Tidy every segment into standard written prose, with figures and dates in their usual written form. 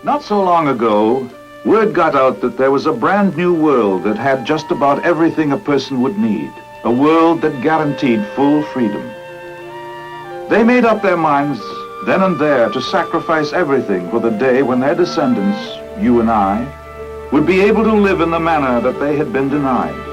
Not so long ago, word got out that there was a brand new world that had just about everything a person would need. A world that guaranteed full freedom. They made up their minds then and there to sacrifice everything for the day when their descendants, you and I, would be able to live in the manner that they had been denied.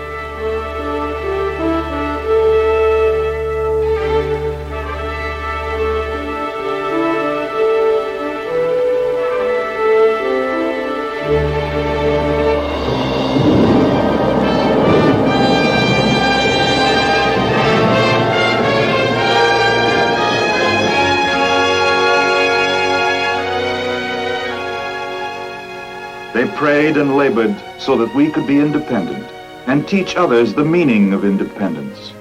They prayed and labored so that we could be independent and teach others the meaning of independence.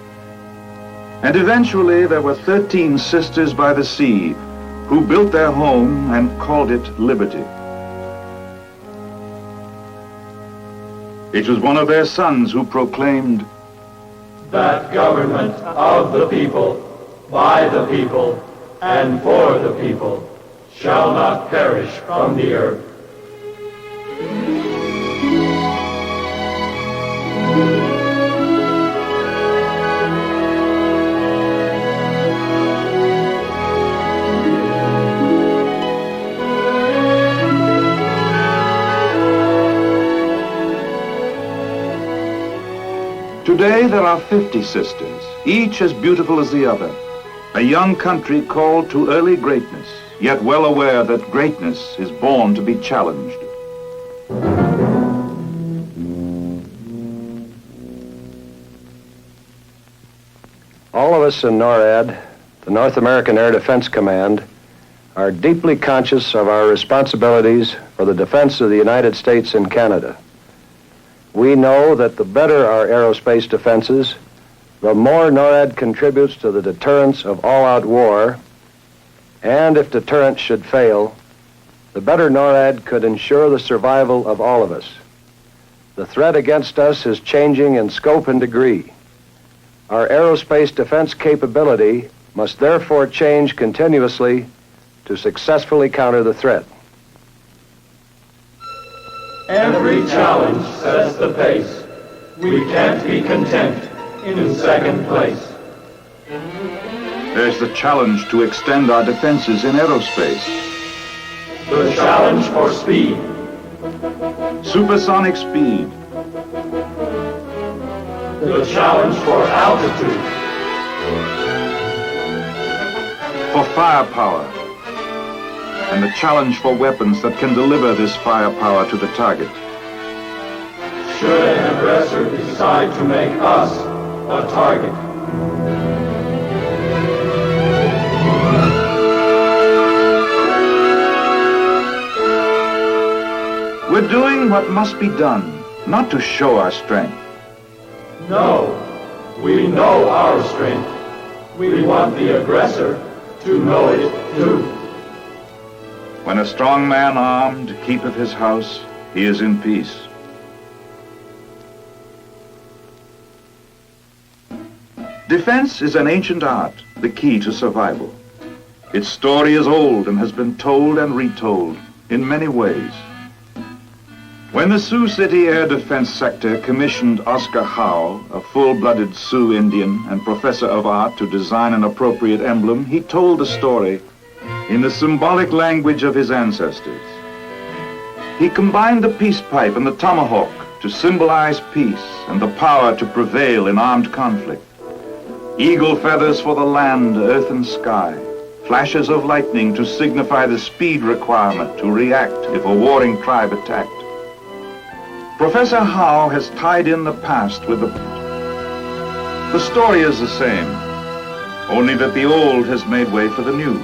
And eventually there were 13 sisters by the sea who built their home and called it liberty. It was one of their sons who proclaimed, "That government of the people, by the people, and for the people, shall not perish from the earth." Today there are 50 sisters, each as beautiful as the other. A young country called to early greatness, yet well aware that greatness is born to be challenged. All of us in NORAD, the North American Air Defense Command, are deeply conscious of our responsibilities for the defense of the United States and Canada. We know that the better our aerospace defenses, the more NORAD contributes to the deterrence of all-out war, and if deterrence should fail, the better NORAD could ensure the survival of all of us. The threat against us is changing in scope and degree. Our aerospace defense capability must therefore change continuously to successfully counter the threat. Every challenge sets the pace. We can't be content in second place. There's the challenge to extend our defenses in aerospace. The challenge for speed. Supersonic speed. The challenge for altitude. For firepower. And the challenge for weapons that can deliver this firepower to the target. Should an aggressor decide to make us a target. We're doing what must be done, not to show our strength. No, we know our strength. We want the aggressor to know it too. When a strong man armed keepeth his house, he is in peace. Defense is an ancient art, the key to survival. Its story is old and has been told and retold in many ways. When the Sioux City Air Defense Sector commissioned Oscar Howe, a full-blooded Sioux Indian and professor of art, to design an appropriate emblem, he told the story in the symbolic language of his ancestors. He combined the peace pipe and the tomahawk to symbolize peace and the power to prevail in armed conflict. Eagle feathers for the land, earth, and sky. Flashes of lightning to signify the speed requirement to react if a warring tribe attacked. Professor Howe has tied in the past with the present. The story is the same, only that the old has made way for the new.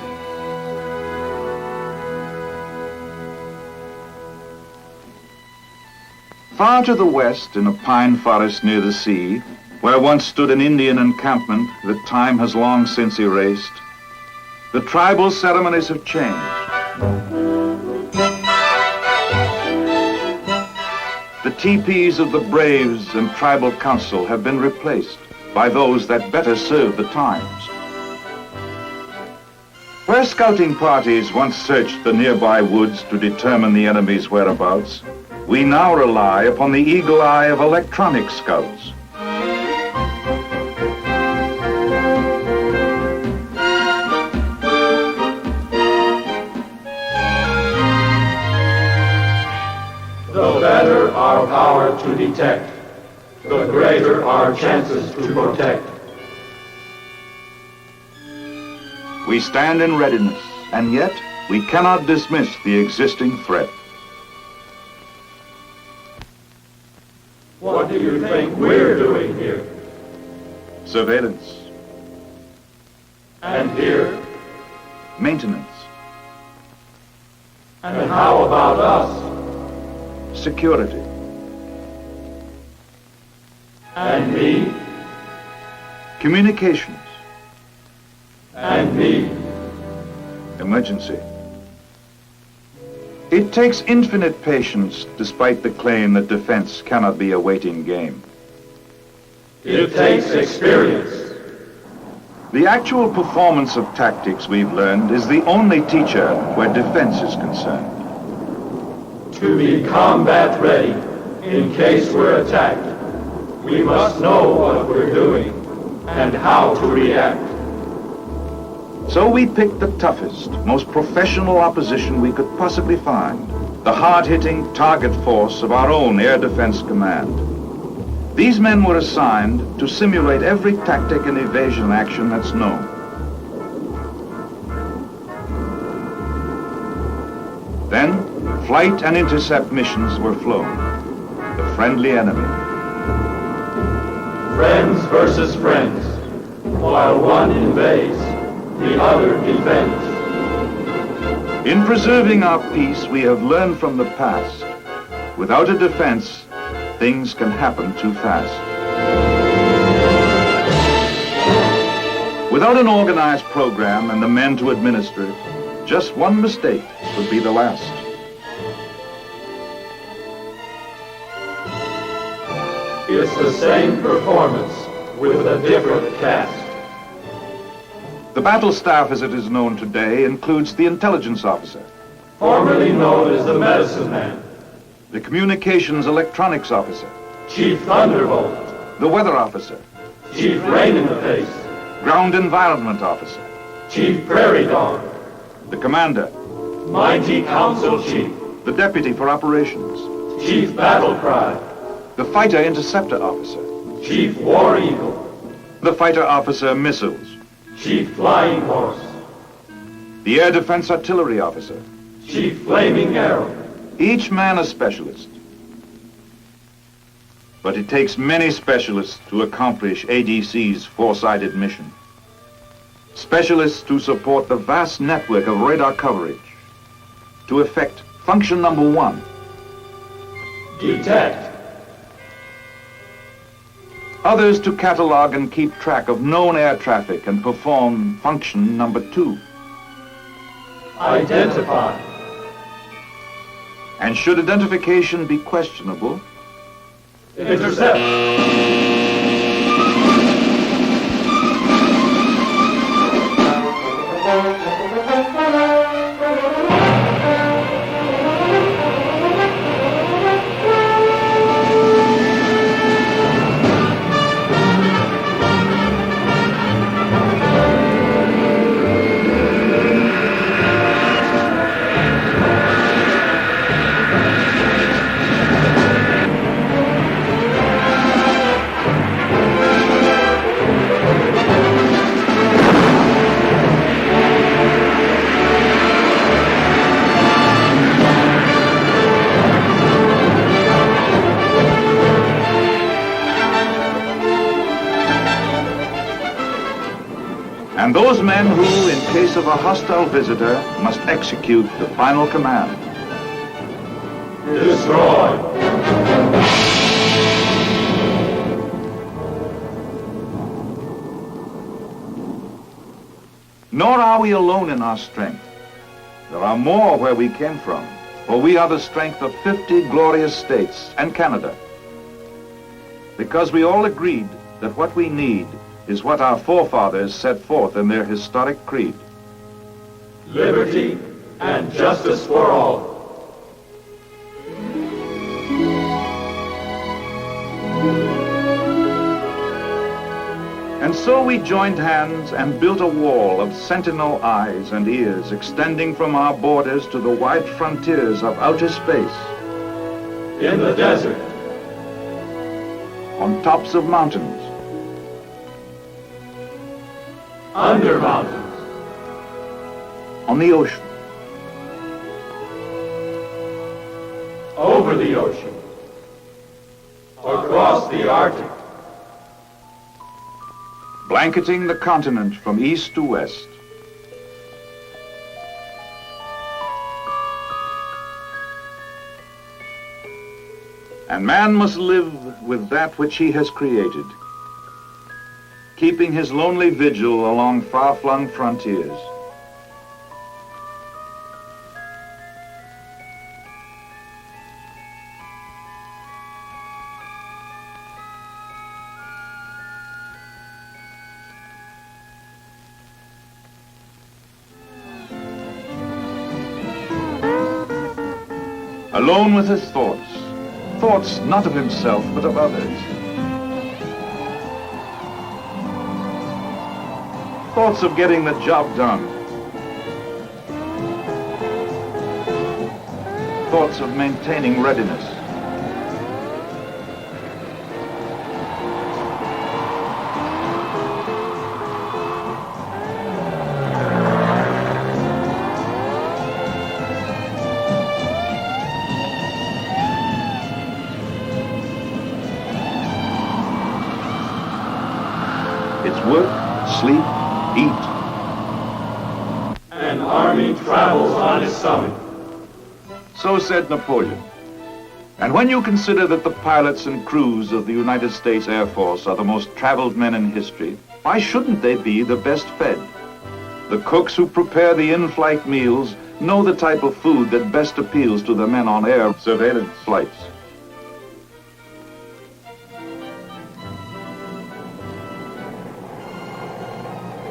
Far to the west, in a pine forest near the sea, where once stood an Indian encampment that time has long since erased, the tribal ceremonies have changed. The teepees of the braves and tribal council have been replaced by those that better serve the times. Where scouting parties once searched the nearby woods to determine the enemy's whereabouts, we now rely upon the eagle eye of electronic scouts. The better our power to detect, the greater our chances to protect. We stand in readiness, and yet we cannot dismiss the existing threat. What do you think we're doing here? Surveillance, And here? maintenance, And how about us? security, And me? communications, And me? emergency. It takes infinite patience, despite the claim that defense cannot be a waiting game. It takes experience. The actual performance of tactics, we've learned, is the only teacher where defense is concerned. To be combat ready in case we're attacked, we must know what we're doing and how to react. So we picked the toughest, most professional opposition we could possibly find, the hard-hitting target force of our own Air Defense Command. These men were assigned to simulate every tactic and evasion action that's known. Then, flight and intercept missions were flown. The friendly enemy. Friends versus friends, while one invades, the other defends. In preserving our peace, we have learned from the past. Without a defense, things can happen too fast. Without an organized program and the men to administer it, just one mistake would be the last. It's the same performance with a different cast. The battle staff, as it is known today, includes the intelligence officer, Formerly known as the medicine man, the communications electronics officer, Chief Thunderbolt, the weather officer, Chief Rain in the Face, ground environment officer, Chief Prairie Dog, the commander, Mighty Council Chief, the deputy for operations, Chief Battle Cry, the fighter interceptor officer, Chief War Eagle, the fighter officer missiles, Chief Flying Horse, the air defense artillery officer, Chief Flaming Arrow. each man a specialist. But it takes many specialists to accomplish ADC's four-sided mission. Specialists to support the vast network of radar coverage, to effect function number 1, Detect, others to catalog and keep track of known air traffic and perform function number 2. Identify, And should identification be questionable, Intercept. and those men who, in case of a hostile visitor, must execute the final command. Destroy. Nor are we alone in our strength. There are more where we came from, for we are the strength of 50 glorious states and Canada. Because we all agreed that what we need is what our forefathers set forth in their historic creed. liberty, and justice for all. And so we joined hands and built a wall of sentinel eyes and ears extending from our borders to the wide frontiers of outer space. In the desert, On tops of mountains, under mountains, on the ocean, over the ocean, across the Arctic, blanketing the continent from east to west. And man must live with that which he has created, keeping his lonely vigil along far-flung frontiers. Alone with his thoughts not of himself but of others. Thoughts of getting the job done. Thoughts of maintaining readiness. It's work, sleep, eat. an army travels on its summit. So said Napoleon. And when you consider that the pilots and crews of the United States Air Force are the most traveled men in history, why shouldn't they be the best fed? The cooks who prepare the in-flight meals know the type of food that best appeals to the men on air surveillance flights.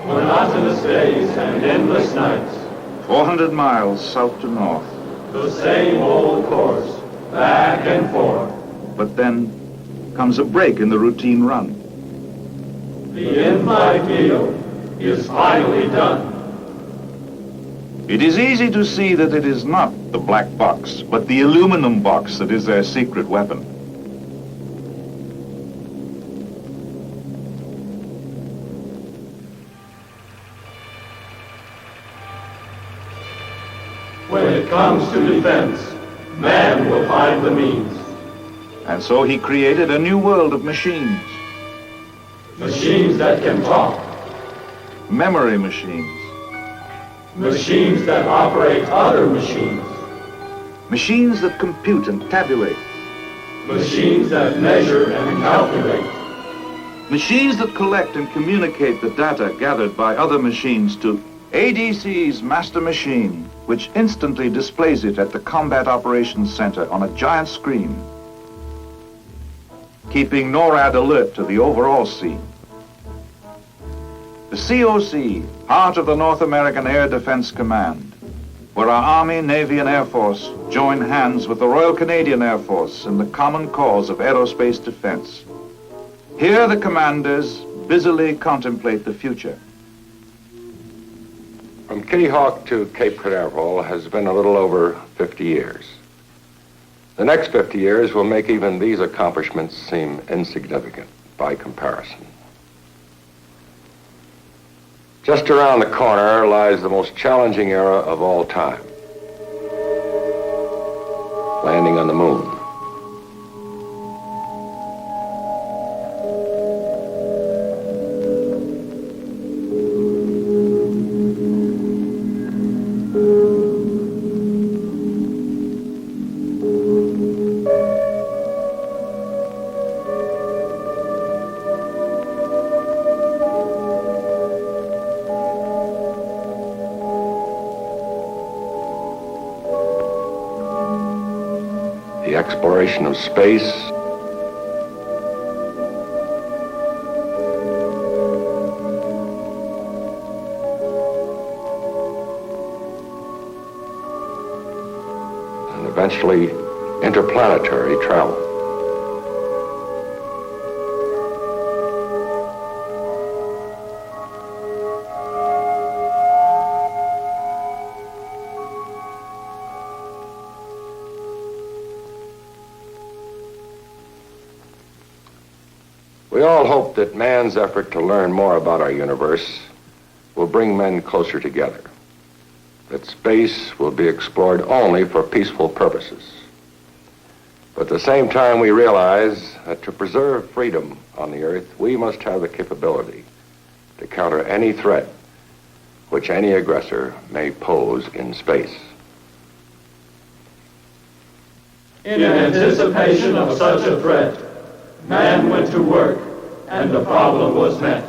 Monotonous days and endless nights. 400 miles south to north. The same old course, back and forth. But then comes a break in the routine run. The in-flight meal is finally done. It is easy to see that it is not the black box, but the aluminum box that is their secret weapon. When it comes to defense, man will find the means. And so he created a new world of machines. Machines that can talk. Memory machines. Machines that operate other machines. Machines that compute and tabulate. Machines that measure and calculate. Machines that collect and communicate the data gathered by other machines to ADC's master machine, which instantly displays it at the Combat Operations Center on a giant screen, keeping NORAD alert to the overall scene. The COC, heart of the North American Air Defense Command, where our Army, Navy, and Air Force join hands with the Royal Canadian Air Force in the common cause of aerospace defense. Here the commanders busily contemplate the future. From Kitty Hawk to Cape Canaveral has been a little over 50 years. The next 50 years will make even these accomplishments seem insignificant by comparison. Just around the corner lies the most challenging era of all time. Landing on the moon. The exploration of space, eventually interplanetary travel. We all hope that man's effort to learn more about our universe will bring men closer together, that space will be explored only for peaceful purposes. But at the same time, we realize that to preserve freedom on the Earth, we must have the capability to counter any threat which any aggressor may pose in space. In anticipation of such a threat, man went to work, and the problem was met.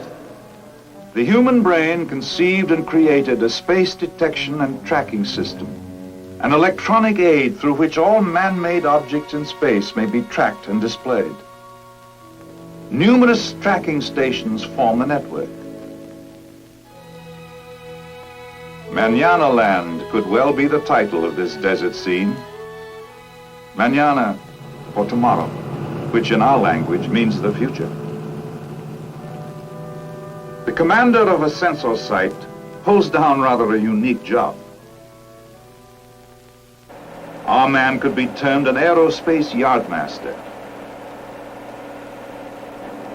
The human brain conceived and created a space detection and tracking system, an electronic aid through which all man-made objects in space may be tracked and displayed. Numerous tracking stations form the network. Mañana Land could well be the title of this desert scene. Mañana, for tomorrow, which in our language means the future. The commander of a sensor site holds down rather a unique job. Our man could be termed an aerospace yardmaster.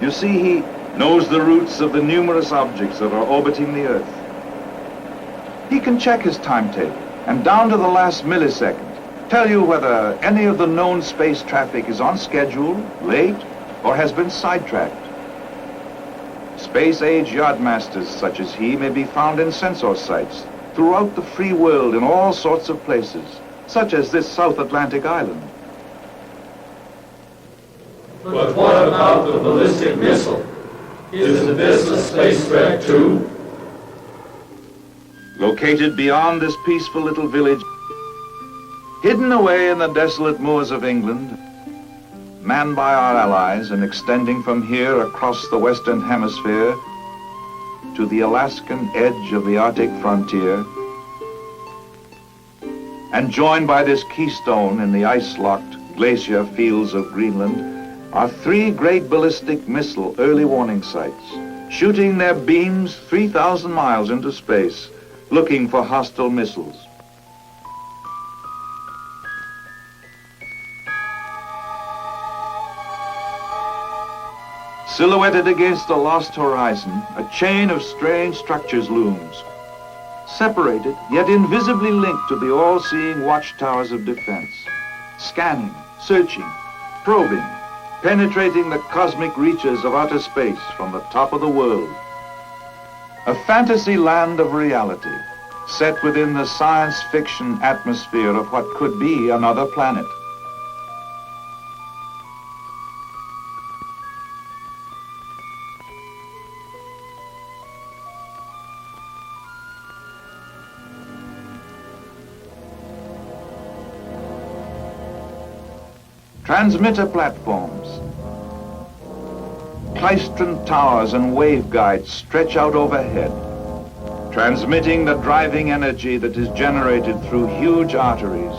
You see, he knows the routes of the numerous objects that are orbiting the Earth. He can check his timetable and down to the last millisecond tell you whether any of the known space traffic is on schedule, late, or has been sidetracked. Space-age yardmasters such as he may be found in sensor sites throughout the free world in all sorts of places, such as this South Atlantic island. But what about the ballistic missile? Isn't this a space threat too? Located beyond this peaceful little village, hidden away in the desolate moors of England, manned by our allies and extending from here across the Western Hemisphere to the Alaskan edge of the Arctic frontier, and joined by this keystone in the ice-locked glacier fields of Greenland, are 3 great ballistic missile early warning sites, shooting their beams 3,000 miles into space, looking for hostile missiles. Silhouetted against the lost horizon, a chain of strange structures looms, separated yet invisibly linked to the all-seeing watchtowers of defense, scanning, searching, probing, penetrating the cosmic reaches of outer space from the top of the world. A fantasy land of reality, set within the science fiction atmosphere of what could be another planet. Transmitter platforms, klystron towers and waveguides stretch out overhead, transmitting the driving energy that is generated through huge arteries,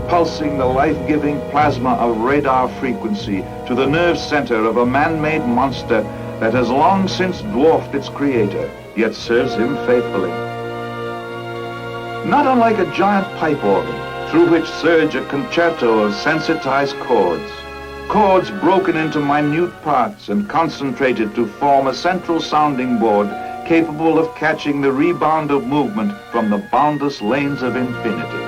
pulsing the life-giving plasma of radar frequency to the nerve center of a man-made monster that has long since dwarfed its creator, yet serves him faithfully. Not unlike a giant pipe organ through which surge a concerto of sensitized chords, chords broken into minute parts and concentrated to form a central sounding board capable of catching the rebound of movement from the boundless lanes of infinity.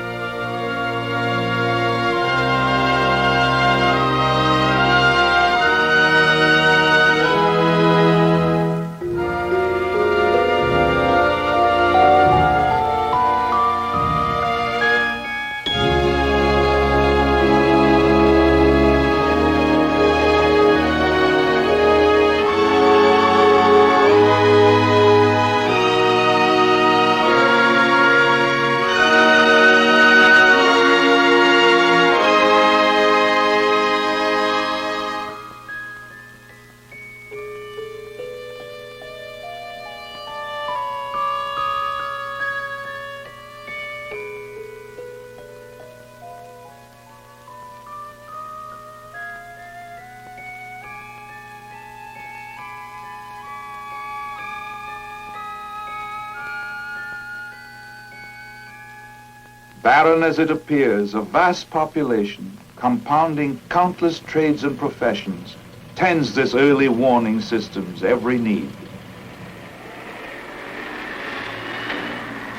Barren as it appears, a vast population, compounding countless trades and professions, tends this early warning system's every need.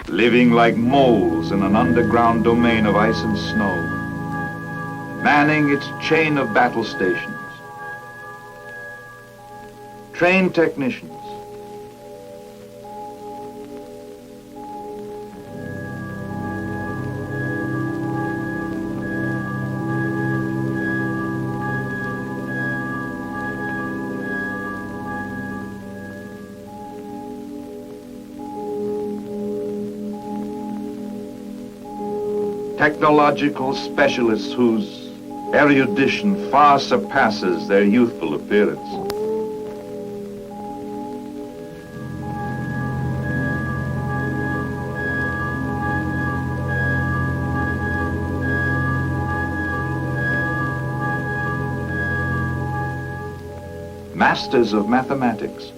Living like moles in an underground domain of ice and snow, manning its chain of battle stations, trained technicians, technological specialists whose erudition far surpasses their youthful appearance. Masters of mathematics,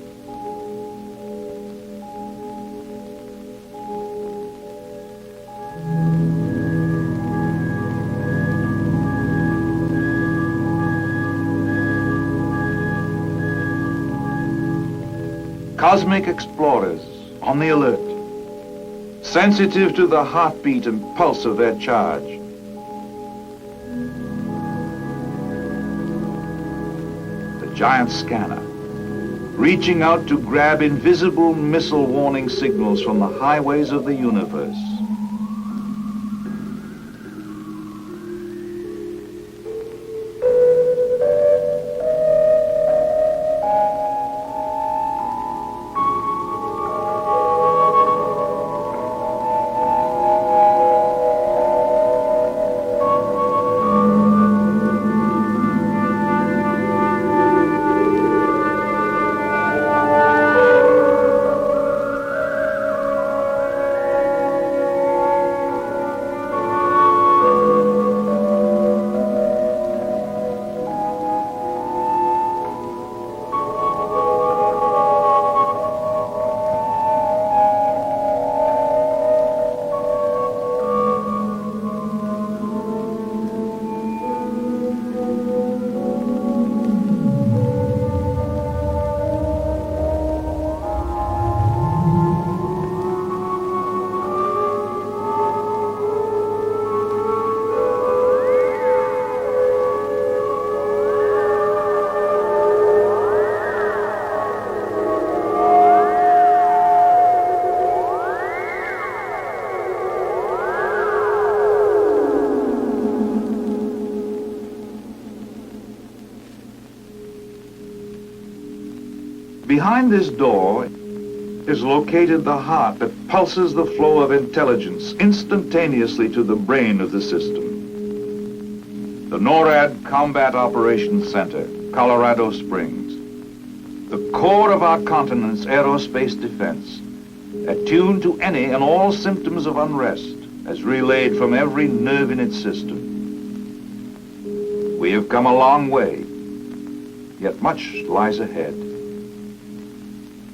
cosmic explorers on the alert, sensitive to the heartbeat and pulse of their charge. The giant scanner, reaching out to grab invisible missile warning signals from the highways of the universe. Behind this door is located the heart that pulses the flow of intelligence instantaneously to the brain of the system. The NORAD Combat Operations Center, Colorado Springs, the core of our continent's aerospace defense, attuned to any and all symptoms of unrest, as relayed from every nerve in its system. We have come a long way, yet much lies ahead.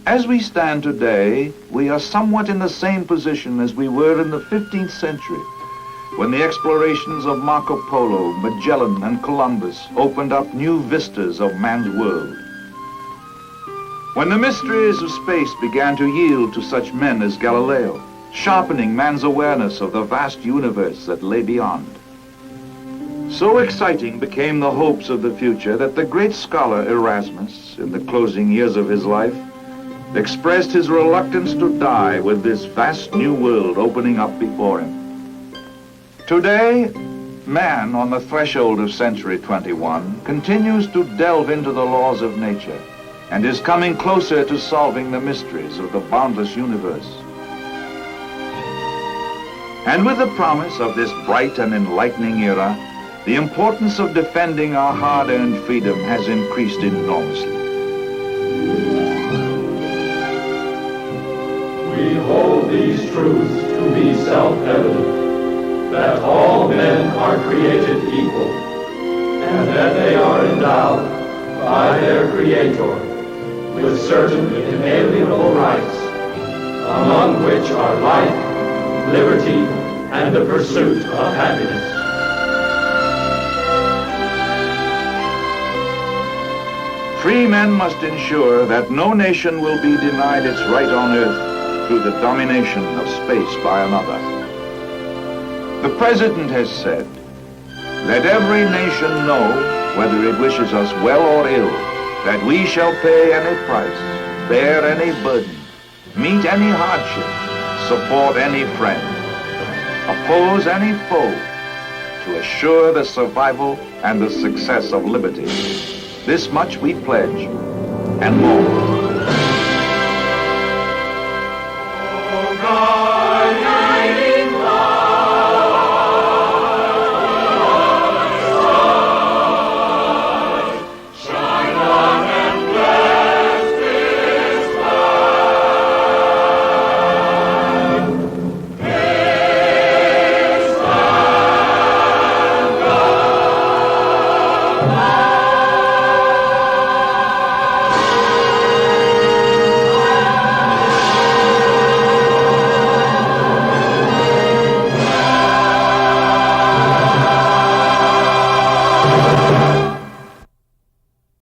As we stand today, we are somewhat in the same position as we were in the 15th century, when the explorations of Marco Polo, Magellan, and Columbus opened up new vistas of man's world. When the mysteries of space began to yield to such men as Galileo, sharpening man's awareness of the vast universe that lay beyond. So exciting became the hopes of the future that the great scholar Erasmus, in the closing years of his life, expressed his reluctance to die with this vast new world opening up before him. Today, man, on the threshold of century 21, continues to delve into the laws of nature and is coming closer to solving the mysteries of the boundless universe. And with the promise of this bright and enlightening era, the importance of defending our hard-earned freedom has increased enormously. We hold these truths to be self-evident, that all men are created equal, and that they are endowed by their Creator with certain inalienable rights, among which are life, liberty, and the pursuit of happiness. Free men must ensure that no nation will be denied its right on earth through the domination of space by another. The President has said, "Let every nation know, whether it wishes us well or ill, that we shall pay any price, bear any burden, meet any hardship, support any friend, oppose any foe, to assure the survival and the success of liberty. This much we pledge, and more."